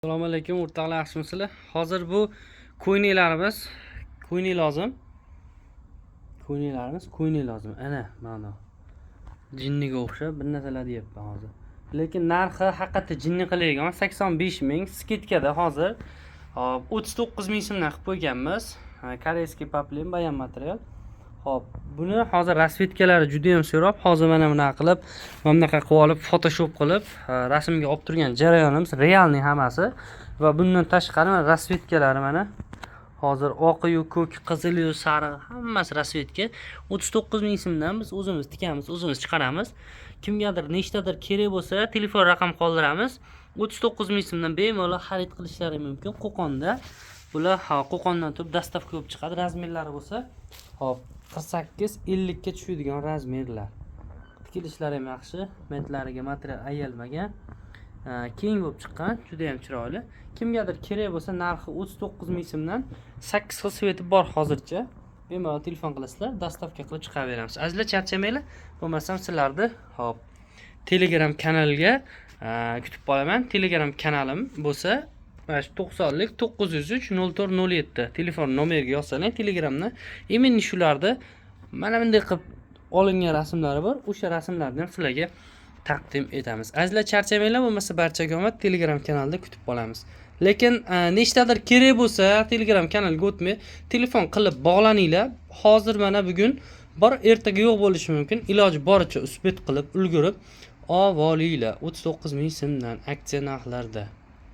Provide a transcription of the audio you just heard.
Assalomu alaykum o'rtoqlar, yaxshimisizlar? Hozir bu ko'ynaklarimiz, ko'ynak lozim. Ko'ynak lozim. Ana, mana. Jinniga o'xshab bir narsalar deyapman hozir. Lekin narxi haqiqatda jinni qilayotgan 85 ming skidkada hozir 39 ming so'mdan qilib qo'yganmiz. Koreyskiy poplin bayan material. Xo'p, buni hozir rasvedkalari juda ham so'rab, hozir mana bunaqa qilib, mana bunaqa qilib olib, Photoshop qilib, rasmga olib turgan jarayonimiz realniy hammasi va bundan tashqari mana rasvedkalari mana hozir oq-yu ko'k, qizil-yu sariq hammasi rasvedka. 39 ming so'mdan biz o'zimiz tikamiz, o'zimiz chiqaramiz. Kimgadir nechtadir kerak bo'lsa, telefon raqam qoldiramiz. 39 ming so'mdan bemalol xarid qilishlari mumkin. Qo'qonda bular Qo'qondan turib dastavka bo'lib chiqadi. Razmerlari bo'lsa, hop 48-50 ga tushadigan razmerlar. Tikilishlari ham yaxshi, metlariga material ayalmagan. Keng bo'lib chiqqan, juda ham chiroyli. Kimgadir kerak bo'lsa, narxi 39 ming so'mdan 8 xil sveti bor hozircha. Bemalol telefon qilasizlar, dastavka qilib chiqaveramiz. Azizlar, charchamaylar. Bo'lmasam sizlarni hop Telegram kanaliga kutib qolaman. Telegram kanalim bo'lsa, mana shu 90lik 903 0407 telefon nomeriga yozsanglar Telegramni именно shularda mana bunday qilib olingan rasmlari bor. O'sha rasmlarni ham sizlarga taqdim etamiz. Azizlar, charchamanglar, bo'lmasa barchaga omad. Telegram kanalida kutib qolamiz. Lekin nechtadir kerak bo'lsa, Telegram kanaliga o'tmay, telefon qilib bog'laninglar. Hozir mana bugun bor, ertaga yo'q bo'lishi mumkin. Iloji boricha usbet qilib ulgurib olinglar. 39 ming so'mdan aksiya narxlarda.